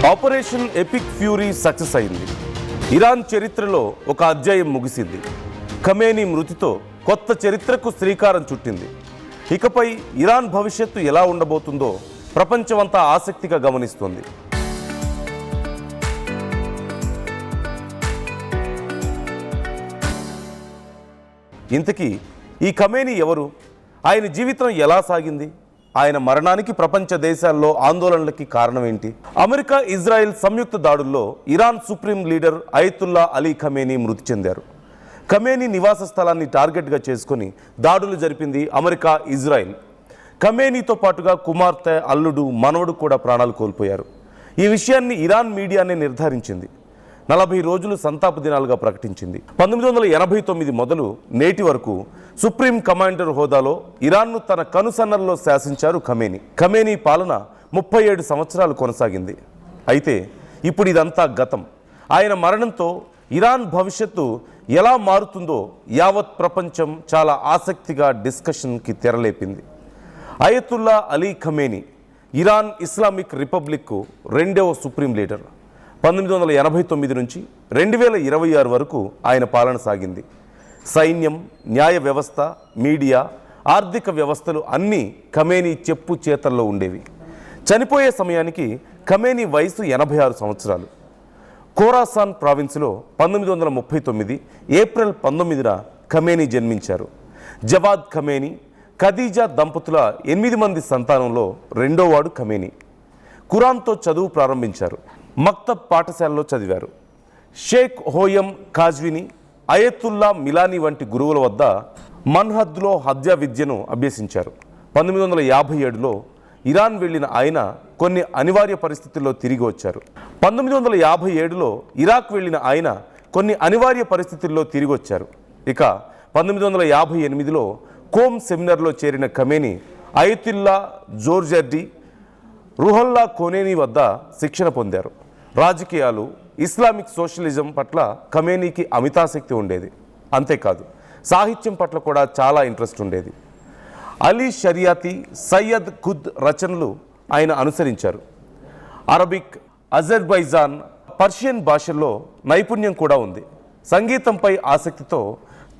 Operation epic fury success అయింది. Iran చరిత్రలో ఒక అధ్యాయం ముగిసింది. ఖమేనీ మృతితో కొత్త చరిత్రకు శ్రీకారం చుట్టింది. ఇకపై ఇరాన్ భవిష్యత్తు ఎలా ఉండబోతుందో ప్రపంచమంతా ఆసక్తిగా గమనిస్తోంది. ఇంతకీ ఈ ఖమేనీ ఎవరు? ఆయన జీవితం ఎలా సాగింది? ఆయన మరణానికి ప్రపంచ దేశాల్లో ఆందోళనలకి కారణం ఏంటి? అమెరికా ఇజ్రాయెల్ సంయుక్త దాడుల్లో Iran supreme leader Ayatollah Ali Khamenei మృతి చెందారు. ఖమేనీ నివాస స్థలాన్ని టార్గెట్గా చేసుకుని దాడులు జరిపింది అమెరికా, ఇజ్రాయెల్. ఖమేనీతో పాటుగా కుమార్తె, అల్లుడు, మనవడు కూడా ప్రాణాలు కోల్పోయారు. ఈ విషయాన్ని ఇరాన్ మీడియానే నిర్ధారించింది. 40 రోజులు సంతాప దినాలుగా ప్రకటించింది. 1989 మొదలు నేటి వరకు సుప్రీం కమాండర్ హోదాలో ఇరాన్ను తన కనుసన్నల్లో శాసించారు ఖమేనీ. ఖమేనీ పాలన 37 సంవత్సరాలు కొనసాగింది. అయితే ఇప్పుడు ఇదంతా గతం. ఆయన మరణంతో ఇరాన్ భవిష్యత్తు ఎలా మారుతుందో యావత్ ప్రపంచం చాలా ఆసక్తిగా డిస్కషన్కి తెరలేపింది. Ayatollah Ali Khamenei Iran Islamic రిపబ్లిక్కు 2వ సుప్రీం లీడర్. 1989 నుంచి 2026 వరకు ఆయన పాలన సాగింది. సైన్యం, న్యాయ వ్యవస్థ, మీడియా, ఆర్థిక వ్యవస్థలు అన్నీ ఖమేనీ చెప్పు చేతల్లో ఉండేవి. చనిపోయే సమయానికి ఖమేనీ వయసు 86 సంవత్సరాలు. ఖోరాసాన్ ప్రావిన్స్లో 1939 ఏప్రిల్ 19న ఖమేనీ జన్మించారు. జవాద్ ఖమేనీ, ఖదీజా దంపతుల 8 మంది సంతానంలో రెండోవాడు ఖమేనీ. ఖురాన్తో చదువు ప్రారంభించారు. మక్తబ్ పాఠశాలలో చదివారు. షేక్ హోయం ఖాజ్విని, అయతుల్లా మిలానీ వంటి గురువుల వద్ద మన్హద్లో హద్యా విద్యను అభ్యసించారు. 1957లో ఇరాన్ వెళ్ళిన ఆయన కొన్ని అనివార్య పరిస్థితుల్లో తిరిగి వచ్చారు. 1957లో ఇరాక్ వెళ్ళిన ఆయన కొన్ని అనివార్య పరిస్థితుల్లో తిరిగి వచ్చారు. ఇక 1958లో కోమ్ సెమినార్లో చేరిన ఖమేనీ అయతుల్లా జోర్జర్డి, రుహల్లా ఖొనేనీ వద్ద శిక్షణ పొందారు. రాజకీయాలు, ఇస్లామిక్ సోషలిజం పట్ల ఖమేనీకి అమితాసక్తి ఉండేది. అంతేకాదు సాహిత్యం పట్ల కూడా చాలా ఇంట్రెస్ట్ ఉండేది. అలీ షరియాతి, సయ్యద్ ఖుద్ రచనలు ఆయన అనుసరించారు. అరబిక్, అజర్బైజాన్, పర్షియన్ భాషల్లో నైపుణ్యం కూడా ఉంది. సంగీతంపై ఆసక్తితో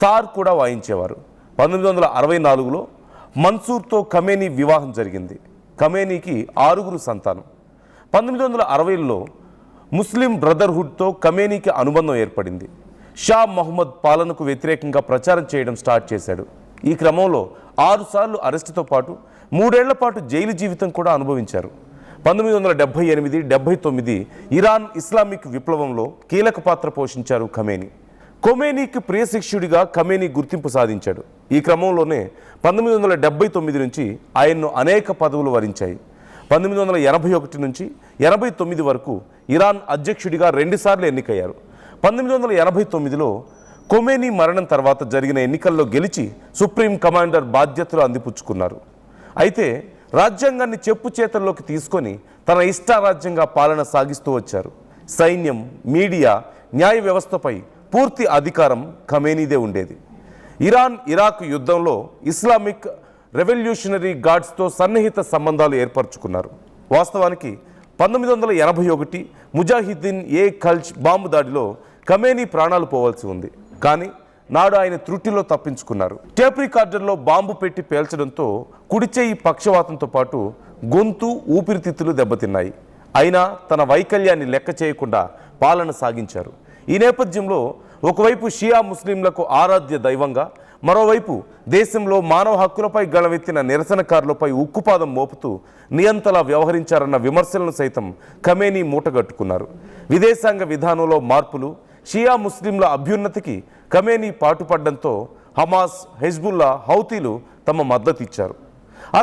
తార్ కూడా వాయించేవారు. 1964లో మన్సూర్తో ఖమేనీ వివాహం జరిగింది. ఖమేనీకి 6 సంతానం. 1960లో ముస్లిం బ్రదర్హుడ్తో ఖమేనీకి అనుబంధం ఏర్పడింది. షా మహమ్మద్ పాలనకు వ్యతిరేకంగా ప్రచారం చేయడం స్టార్ట్ చేశాడు. ఈ క్రమంలో 6 సార్లు అరెస్టుతో పాటు 3 ఏళ్ల పాటు జైలు జీవితం కూడా అనుభవించారు. 1978-79 ఇరాన్ ఇస్లామిక్ విప్లవంలో కీలక పాత్ర పోషించారు ఖమేనీ. ఖొమేనీకి ప్రియశిష్యుడిగా ఖమేనీ గుర్తింపు సాధించాడు. ఈ క్రమంలోనే 1979 నుంచి ఆయన్ను అనేక పదవులు వరించాయి. 1981 నుంచి 89 వరకు ఇరాన్ అధ్యక్షుడిగా 2 సార్లు ఎన్నికయ్యారు. 1989లో ఖొమేనీ మరణం తర్వాత జరిగిన ఎన్నికల్లో గెలిచి సుప్రీం కమాండర్ బాధ్యతలు అందిపుచ్చుకున్నారు. అయితే రాజ్యాంగాన్ని చెప్పు చేతల్లోకి తీసుకొని తన ఇష్టారాజ్యంగా పాలన సాగిస్తూ వచ్చారు. సైన్యం, మీడియా, న్యాయ వ్యవస్థపై పూర్తి అధికారం ఖమేనీదే ఉండేది. ఇరాన్ ఇరాక్ యుద్ధంలో ఇస్లామిక్ రెవల్యూషనరీ గార్డ్స్తో సన్నిహిత సంబంధాలు ఏర్పరచుకున్నారు. వాస్తవానికి 1981 ముజాహిద్దీన్ ఏ ఖల్జ్ బాంబు దాడిలో ఖమేనీ ప్రాణాలు పోవాల్సి ఉంది. కానీ నాడు ఆయన త్రుటిలో తప్పించుకున్నారు. టేప్ రికార్డర్లో బాంబు పెట్టి పేల్చడంతో కుడిచేయి పక్షవాతంతో పాటు గొంతు, ఊపిరితిత్తులు దెబ్బతిన్నాయి. అయినా తన వైకల్యాన్ని లెక్క చేయకుండా పాలన సాగించారు. ఈ నేపథ్యంలో ఒకవైపు షియా ముస్లింలకు ఆరాధ్య దైవంగా, మరోవైపు దేశంలో మానవ హక్కులపై గళమెత్తిన నిరసనకారులపై ఉక్కుపాదం మోపుతూ నియంతలా వ్యవహరించారన్న విమర్శలను సైతం ఖమేనీ మూటగట్టుకున్నారు. విదేశాంగ విధానంలో మార్పులు, షియా ముస్లింల అభ్యున్నతికి ఖమేనీ పాటుపడడంతో హమాస్, హెజ్బుల్లా, హౌతీలు తమ మద్దతు ఇచ్చారు.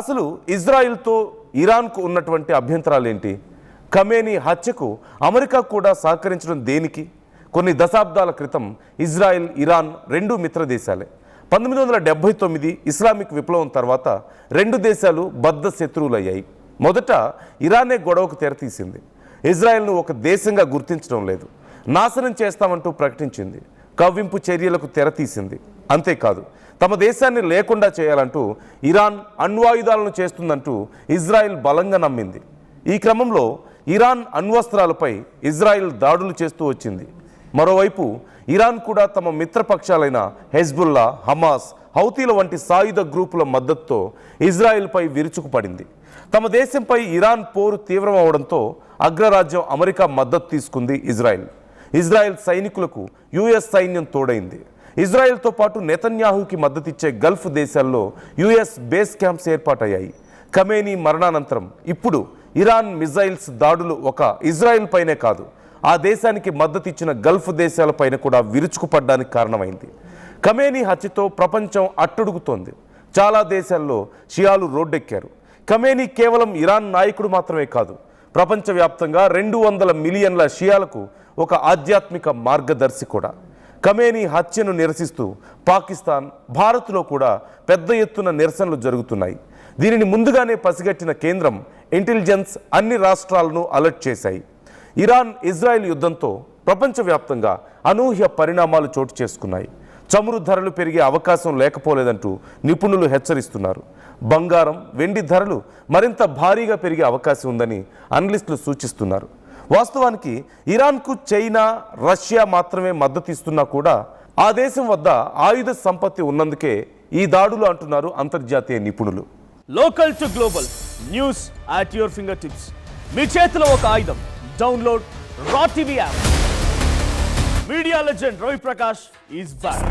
అసలు ఇజ్రాయిల్తో ఇరాన్కు ఉన్నటువంటి అభ్యంతరాలేంటి? ఖమేనీ హత్యకు అమెరికా కూడా సహకరించడం దేనికి? కొన్ని దశాబ్దాల క్రితం ఇజ్రాయెల్, ఇరాన్ 2 మిత్ర దేశాలే. 1979 ఇస్లామిక్ విప్లవం తర్వాత 2 దేశాలు బద్ధ శత్రువులయ్యాయి. మొదట ఇరానే గొడవకు తెరతీసింది. ఇజ్రాయెల్ను ఒక దేశంగా గుర్తించడం లేదు, నాశనం చేస్తామంటూ ప్రకటించింది. కవ్వింపు చర్యలకు తెరతీసింది. అంతేకాదు తమ దేశాన్ని లేకుండా చేయాలంటూ ఇరాన్ అణ్వాయుధాలను చేస్తుందంటూ ఇజ్రాయెల్ బలంగా నమ్మింది. ఈ క్రమంలో ఇరాన్ అణ్వస్త్రాలపై ఇజ్రాయిల్ దాడులు చేస్తూ వచ్చింది. మరోవైపు ఇరాన్ కూడా తమ మిత్రపక్షాలైన హెజ్బుల్లా, హమాస్, హౌతీల వంటి సాయుధ గ్రూపుల మద్దతుతో ఇజ్రాయిల్పై విరుచుకుపడింది. తమ దేశంపై ఇరాన్ పోరు తీవ్రమవడంతో అగ్రరాజ్యం అమెరికా మద్దతు తీసుకుంది ఇజ్రాయెల్ సైనికులకు యుఎస్ సైన్యం తోడైంది. ఇజ్రాయెల్తో పాటు నెతన్యాహుకి మద్దతిచ్చే గల్ఫ్ దేశాల్లో యుఎస్ బేస్ క్యాంప్స్ ఏర్పాటయ్యాయి. ఖమేనీ మరణానంతరం ఇప్పుడు ఇరాన్ మిజైల్స్ దాడులు ఒక ఇజ్రాయెల్ పైనే కాదు, ఆ దేశానికి మద్దతిచ్చిన గల్ఫ్ దేశాలపైన కూడా విరుచుకుపడ్డానికి కారణమైంది. ఖమేనీ హత్యతో ప్రపంచం అట్టుడుగుతోంది. చాలా దేశాల్లో షియాలు రోడ్డెక్కారు. ఖమేనీ కేవలం ఇరాన్ నాయకుడు మాత్రమే కాదు, ప్రపంచవ్యాప్తంగా 200 మిలియన్ల షియాలకు ఒక ఆధ్యాత్మిక మార్గదర్శి కూడా. ఖమేనీ హత్యను నిరసిస్తూ పాకిస్తాన్, భారత్లో కూడా పెద్ద ఎత్తున నిరసనలు జరుగుతున్నాయి. దీనిని ముందుగానే పసిగట్టిన కేంద్రం, ఇంటెలిజెన్స్ అన్ని రాష్ట్రాలను అలర్ట్ చేశాయి. ఇరాన్ ఇజ్రాయెల్ యుద్ధంతో ప్రపంచవ్యాప్తంగా అనూహ్య పరిణామాలు చోటు చేసుకున్నాయి. చమురు ధరలు పెరిగే అవకాశం లేకపోలేదంటూ నిపుణులు హెచ్చరిస్తున్నారు. బంగారం, వెండి ధరలు మరింత భారీగా పెరిగే అవకాశం ఉందని అనలిస్టులు సూచిస్తున్నారు. వాస్తవానికి ఇరాన్కు చైనా, రష్యా మాత్రమే మద్దతు ఇస్తున్నా కూడా ఆ దేశం వద్ద ఆయుధ సంపత్తి ఉన్నందుకే ఈ దాడులు అంటున్నారు అంతర్జాతీయ నిపుణులు. Local to global news at your finger tips. మీ చేతిలో ఒక ఆయుధం. Download Raw TV app. Media legend Ravi Prakash is back.